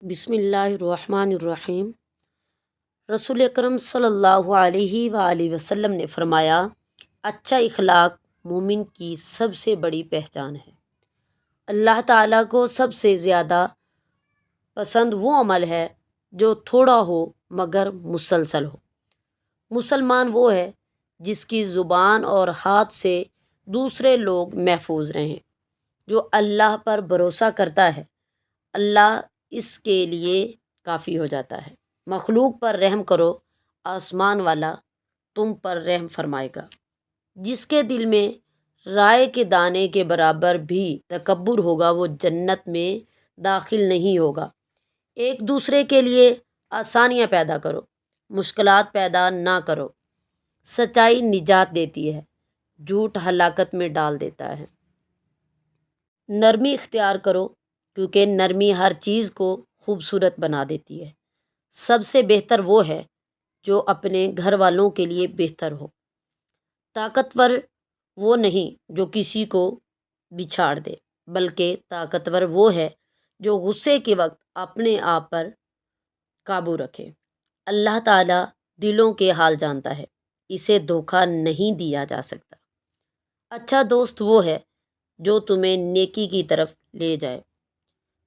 بسم اللہ الرحمن الرحیم۔ رسول اکرم صلی اللہ علیہ وآلہ وسلم نے فرمایا، اچھا اخلاق مومن کی سب سے بڑی پہچان ہے۔ اللہ تعالیٰ کو سب سے زیادہ پسند وہ عمل ہے جو تھوڑا ہو مگر مسلسل ہو۔ مسلمان وہ ہے جس کی زبان اور ہاتھ سے دوسرے لوگ محفوظ رہیں۔ جو اللہ پر بھروسہ کرتا ہے، اللہ اس کے لیے کافی ہو جاتا ہے۔ مخلوق پر رحم کرو، آسمان والا تم پر رحم فرمائے گا۔ جس کے دل میں رائے کے دانے کے برابر بھی تکبر ہوگا وہ جنت میں داخل نہیں ہوگا۔ ایک دوسرے کے لیے آسانیاں پیدا کرو، مشکلات پیدا نہ کرو۔ سچائی نجات دیتی ہے، جھوٹ ہلاکت میں ڈال دیتا ہے۔ نرمی اختیار کرو کیونکہ نرمی ہر چیز کو خوبصورت بنا دیتی ہے۔ سب سے بہتر وہ ہے جو اپنے گھر والوں کے لیے بہتر ہو۔ طاقتور وہ نہیں جو کسی کو بچھاڑ دے، بلکہ طاقتور وہ ہے جو غصے کے وقت اپنے آپ پر قابو رکھے۔ اللہ تعالیٰ دلوں کے حال جانتا ہے، اسے دھوکہ نہیں دیا جا سکتا۔ اچھا دوست وہ ہے جو تمہیں نیکی کی طرف لے جائے۔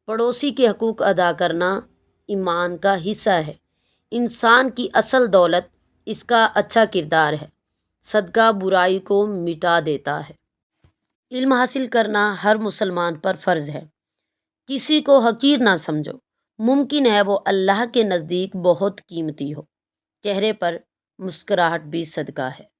پڑوسی کے حقوق ادا کرنا ایمان کا حصہ ہے۔ انسان کی اصل دولت اس کا اچھا کردار ہے۔ صدقہ برائی کو مٹا دیتا ہے۔ علم حاصل کرنا ہر مسلمان پر فرض ہے۔ کسی کو حقیر نہ سمجھو، ممکن ہے وہ اللہ کے نزدیک بہت قیمتی ہو۔ چہرے پر مسکراہٹ بھی صدقہ ہے۔